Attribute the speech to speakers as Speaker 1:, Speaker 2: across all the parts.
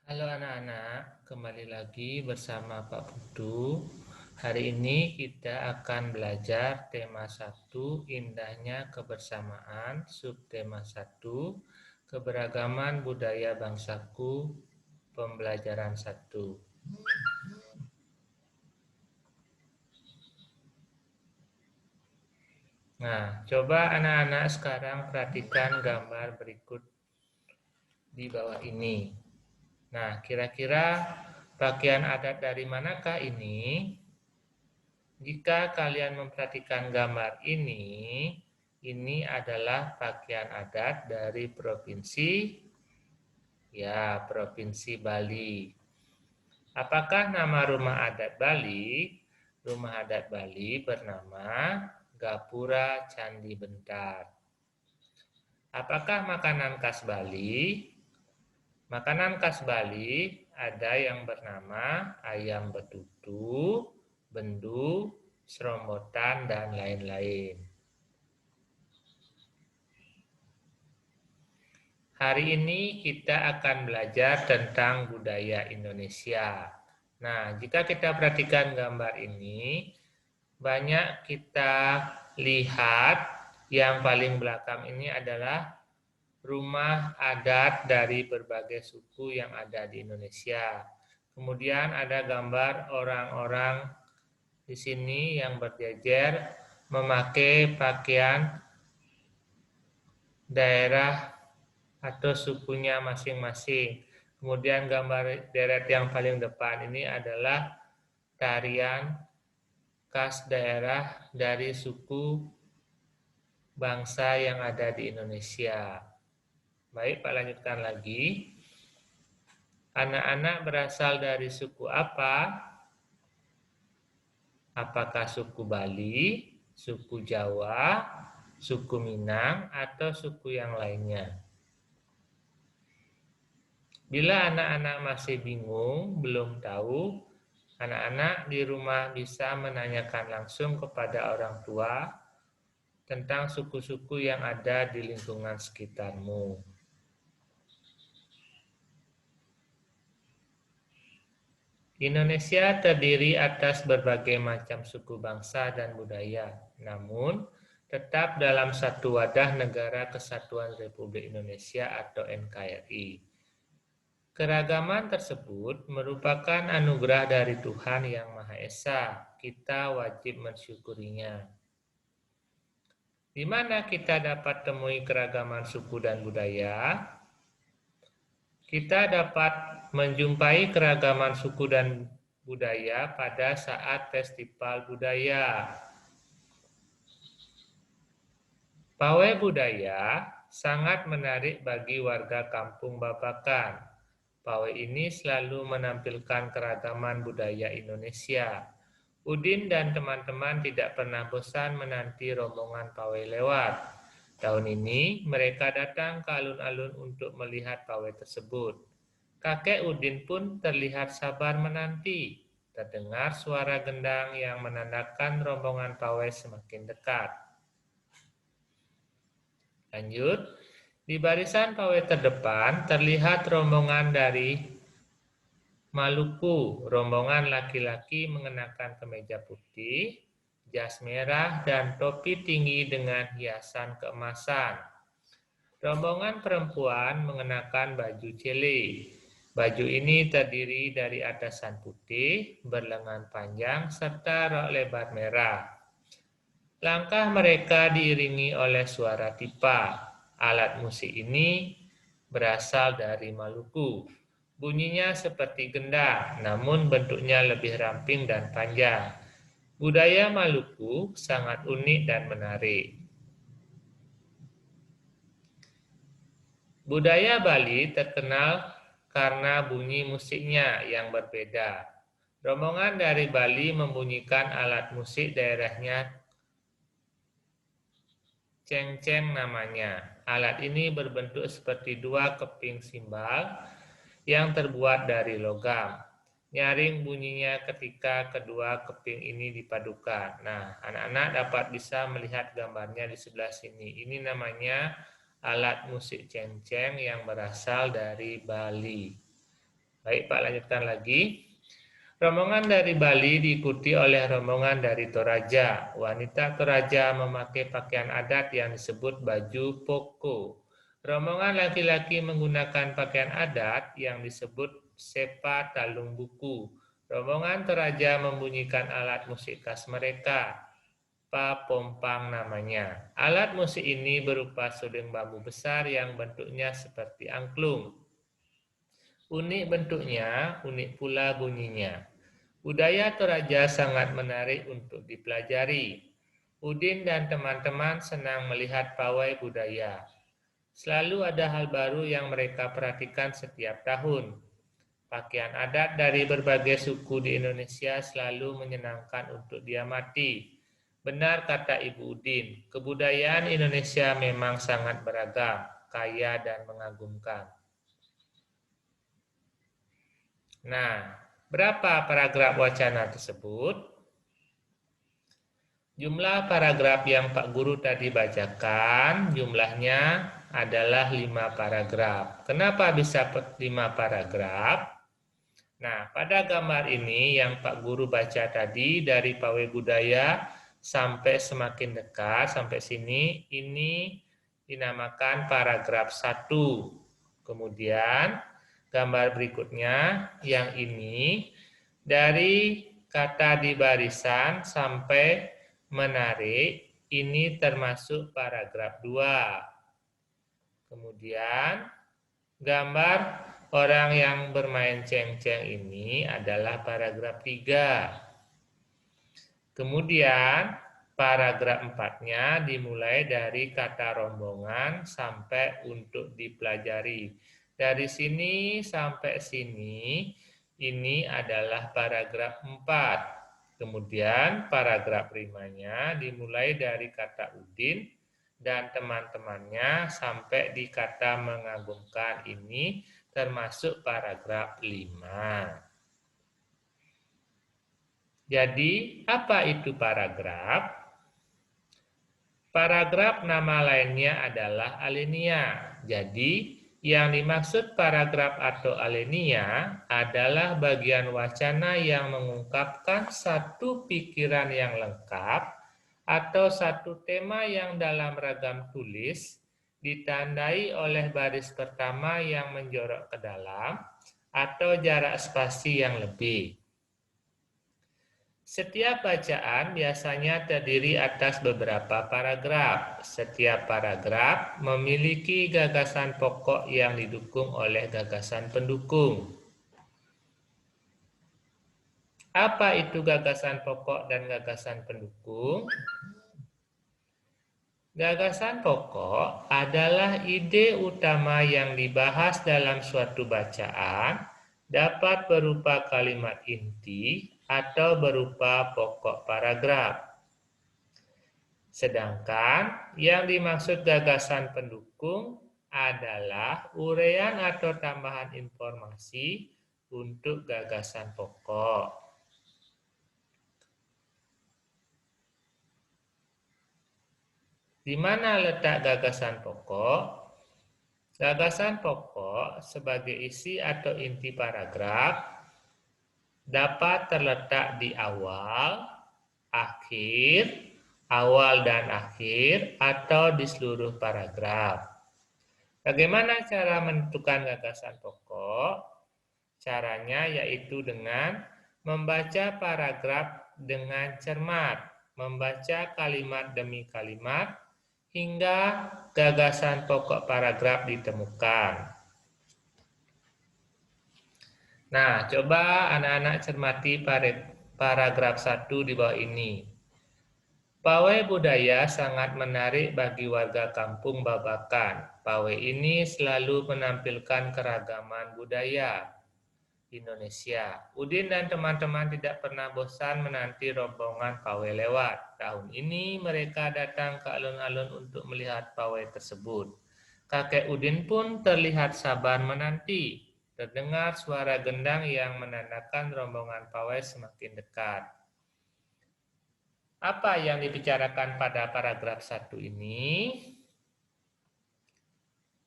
Speaker 1: Halo anak-anak, kembali lagi bersama Pak Putu. Hari ini kita akan belajar tema 1, indahnya kebersamaan, subtema 1, keberagaman budaya bangsaku, pembelajaran 1. Nah, coba anak-anak sekarang perhatikan gambar berikut di bawah ini. Nah, kira-kira pakaian adat dari manakah ini? Jika kalian memperhatikan gambar ini adalah pakaian adat dari Provinsi Bali. Apakah nama rumah adat Bali? Rumah adat Bali bernama Gapura Candi Bentar. Apakah makanan khas Bali? Makanan khas Bali ada yang bernama ayam betutu, bendu, serombotan, dan lain-lain. Hari ini kita akan belajar tentang budaya Indonesia. Nah, jika kita perhatikan gambar ini, banyak kita lihat yang paling belakang ini adalah rumah adat dari berbagai suku yang ada di Indonesia. Kemudian ada gambar orang-orang di sini yang berjejer memakai pakaian daerah atau sukunya masing-masing. Kemudian gambar deret yang paling depan ini adalah tarian khas daerah dari suku bangsa yang ada di Indonesia. Baik, Pak lanjutkan lagi. Anak-anak berasal dari suku apa? Apakah suku Bali, suku Jawa, suku Minang, atau suku yang lainnya? Bila anak-anak masih bingung, belum tahu, anak-anak di rumah bisa menanyakan langsung kepada orang tua tentang suku-suku yang ada di lingkungan sekitarmu. Indonesia terdiri atas berbagai macam suku bangsa dan budaya, namun tetap dalam satu wadah Negara Kesatuan Republik Indonesia atau NKRI. Keragaman tersebut merupakan anugerah dari Tuhan Yang Maha Esa. Kita wajib mensyukurinya. Di mana kita dapat temui keragaman suku dan budaya? Kita dapat menjumpai keragaman suku dan budaya pada saat festival budaya. Pawai budaya sangat menarik bagi warga kampung Babakan. Pawai ini selalu menampilkan keragaman budaya Indonesia. Udin dan teman-teman tidak pernah bosan menanti rombongan pawai lewat. Tahun ini mereka datang ke alun-alun untuk melihat pawai tersebut. Kakek Udin pun terlihat sabar menanti. Terdengar suara gendang yang menandakan rombongan pawai semakin dekat. Lanjut, di barisan pawai terdepan terlihat rombongan dari Maluku. Rombongan laki-laki mengenakan kemeja putih, jas merah, dan topi tinggi dengan hiasan keemasan. Rombongan perempuan mengenakan baju cele. Baju ini terdiri dari atasan putih, berlengan panjang, serta rok lebar merah. Langkah mereka diiringi oleh suara tipa. Alat musik ini berasal dari Maluku. Bunyinya seperti gendang, namun bentuknya lebih ramping dan panjang. Budaya Maluku sangat unik dan menarik. Budaya Bali terkenal karena bunyi musiknya yang berbeda. Rombongan dari Bali membunyikan alat musik daerahnya cengceng namanya. Alat ini berbentuk seperti dua keping simbal yang terbuat dari logam. Nyaring bunyinya ketika kedua keping ini dipadukan. Nah, anak-anak dapat bisa melihat gambarnya di sebelah sini. Ini namanya alat musik cengceng yang berasal dari Bali. Baik Pak, lanjutkan lagi. Rombongan dari Bali diikuti oleh rombongan dari Toraja. Wanita Toraja memakai pakaian adat yang disebut baju poko. Rombongan laki-laki menggunakan pakaian adat yang disebut sepa talung buku. Rombongan Toraja membunyikan alat musik khas mereka, papompang namanya. Alat musik ini berupa suling bambu besar yang bentuknya seperti angklung. Unik bentuknya, unik pula bunyinya. Budaya Toraja sangat menarik untuk dipelajari. Udin dan teman-teman senang melihat pawai budaya. Selalu ada hal baru yang mereka perhatikan setiap tahun. Pakaian adat dari berbagai suku di Indonesia selalu menyenangkan untuk diamati. Benar kata Ibu Udin, kebudayaan Indonesia memang sangat beragam, kaya dan mengagumkan. Nah, berapa paragraf wacana tersebut? Jumlah paragraf yang Pak Guru tadi bacakan, jumlahnya adalah 5 paragraf. Kenapa bisa 5 paragraf? Nah, pada gambar ini yang Pak Guru baca tadi dari pawai budaya sampai semakin dekat, sampai sini, ini dinamakan paragraf 1. Kemudian, gambar berikutnya, yang ini, dari kata di barisan sampai menarik, ini termasuk paragraf 2. Kemudian, gambar orang yang bermain ceng-ceng ini adalah paragraf 3. Kemudian, paragraf 4-nya dimulai dari kata rombongan sampai untuk dipelajari. Dari sini sampai sini, ini adalah paragraf 4. Kemudian, paragraf 5-nya dimulai dari kata Udin dan teman-temannya sampai di kata mengagumkan, ini termasuk paragraf 5. Jadi, apa itu paragraf? Paragraf nama lainnya adalah alinea. Jadi, yang dimaksud paragraf atau alinea adalah bagian wacana yang mengungkapkan satu pikiran yang lengkap atau satu tema yang dalam ragam tulis ditandai oleh baris pertama yang menjorok ke dalam atau jarak spasi yang lebih. Setiap bacaan biasanya terdiri atas beberapa paragraf. Setiap paragraf memiliki gagasan pokok yang didukung oleh gagasan pendukung. Apa itu gagasan pokok dan gagasan pendukung? Gagasan pokok adalah ide utama yang dibahas dalam suatu bacaan, dapat berupa kalimat inti atau berupa pokok paragraf. Sedangkan yang dimaksud gagasan pendukung adalah uraian atau tambahan informasi untuk gagasan pokok. Di mana letak gagasan pokok? Gagasan pokok sebagai isi atau inti paragraf dapat terletak di awal, akhir, awal dan akhir, atau di seluruh paragraf. Bagaimana cara menentukan gagasan pokok? Caranya yaitu dengan membaca paragraf dengan cermat, membaca kalimat demi kalimat, hingga gagasan pokok paragraf ditemukan. Nah, coba anak-anak cermati paragraf 1 di bawah ini. Pawai budaya sangat menarik bagi warga kampung Babakan. Pawai ini selalu menampilkan keragaman budaya Indonesia. Udin dan teman-teman tidak pernah bosan menanti rombongan pawai lewat. Tahun ini mereka datang ke alun-alun untuk melihat pawai tersebut. Kakek Udin pun terlihat sabar menanti. Terdengar suara gendang yang menandakan rombongan pawai semakin dekat. Apa yang dibicarakan pada paragraf 1 ini?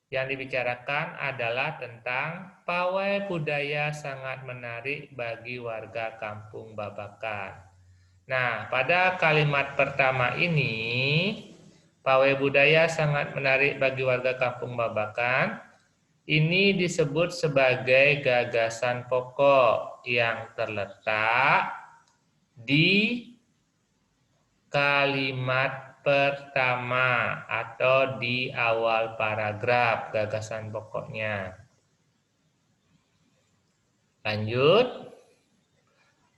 Speaker 1: Yang dibicarakan adalah tentang pawai budaya sangat menarik bagi warga Kampung Babakan. Nah, pada kalimat pertama ini, pawai budaya sangat menarik bagi warga Kampung Babakan. Ini disebut sebagai gagasan pokok yang terletak di kalimat pertama atau di awal paragraf gagasan pokoknya. Lanjut.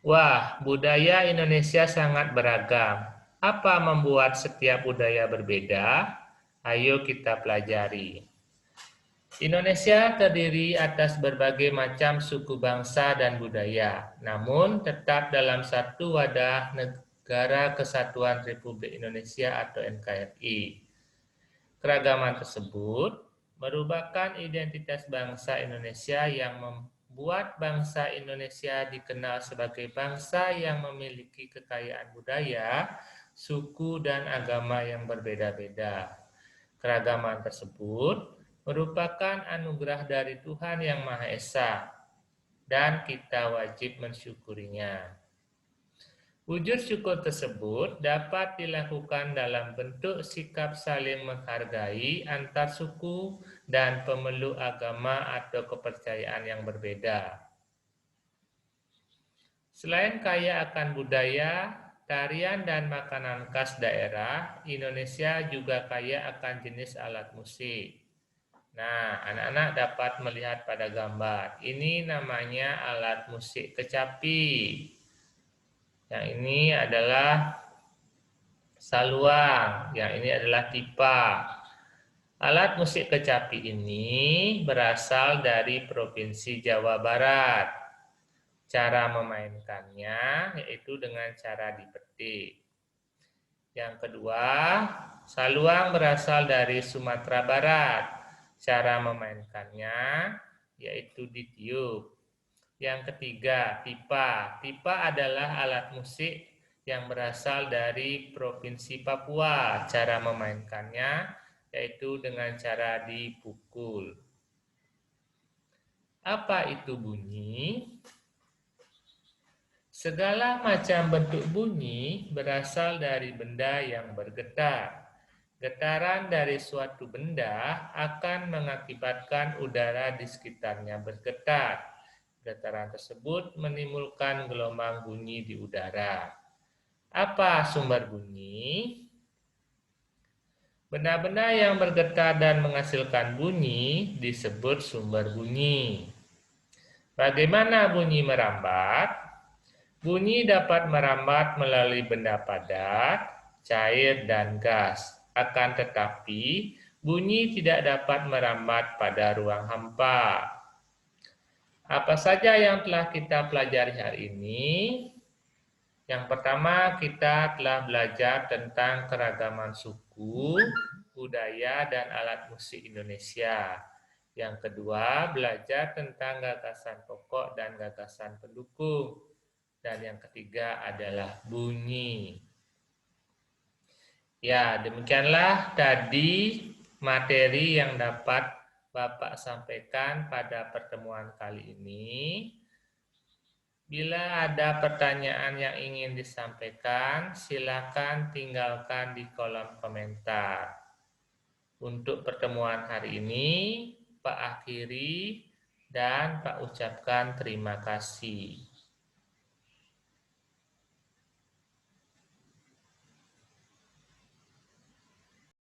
Speaker 1: Wah, budaya Indonesia sangat beragam. Apa membuat setiap budaya berbeda? Ayo kita pelajari. Indonesia terdiri atas berbagai macam suku bangsa dan budaya, namun tetap dalam satu wadah Negara Kesatuan Republik Indonesia atau NKRI. Keragaman tersebut merupakan identitas bangsa Indonesia yang membuat bangsa Indonesia dikenal sebagai bangsa yang memiliki kekayaan budaya, suku, dan agama yang berbeda-beda. Keragaman tersebut merupakan anugerah dari Tuhan Yang Maha Esa, dan kita wajib mensyukurinya. Wujud syukur tersebut dapat dilakukan dalam bentuk sikap saling menghargai antar suku dan pemeluk agama atau kepercayaan yang berbeda. Selain kaya akan budaya, tarian dan makanan khas daerah, Indonesia juga kaya akan jenis alat musik. Nah, anak-anak dapat melihat pada gambar. Ini namanya alat musik kecapi. Yang ini adalah saluang, yang ini adalah tipa. Alat musik kecapi ini berasal dari Provinsi Jawa Barat. Cara memainkannya yaitu dengan cara dipetik. Yang kedua, saluang berasal dari Sumatera Barat. Cara memainkannya yaitu ditiup. Yang ketiga, tipa. Tipa adalah alat musik yang berasal dari Provinsi Papua. Cara memainkannya yaitu dengan cara dipukul. Apa itu bunyi? Segala macam bentuk bunyi berasal dari benda yang bergetar. Getaran dari suatu benda akan mengakibatkan udara di sekitarnya bergetar. Getaran tersebut menimbulkan gelombang bunyi di udara. Apa sumber bunyi? Benda-benda yang bergetar dan menghasilkan bunyi disebut sumber bunyi. Bagaimana bunyi merambat? Bunyi dapat merambat melalui benda padat, cair, dan gas. Akan tetapi, bunyi tidak dapat merambat pada ruang hampa. Apa saja yang telah kita pelajari hari ini? Yang pertama, kita telah belajar tentang keragaman suku, budaya, dan alat musik Indonesia. Yang kedua, belajar tentang gagasan pokok dan gagasan pendukung. Dan yang ketiga adalah bunyi. Ya, demikianlah tadi materi yang dapat Bapak sampaikan pada pertemuan kali ini. Bila ada pertanyaan yang ingin disampaikan, silakan tinggalkan di kolom komentar. Untuk pertemuan hari ini, Pak akhiri dan Pak ucapkan terima kasih.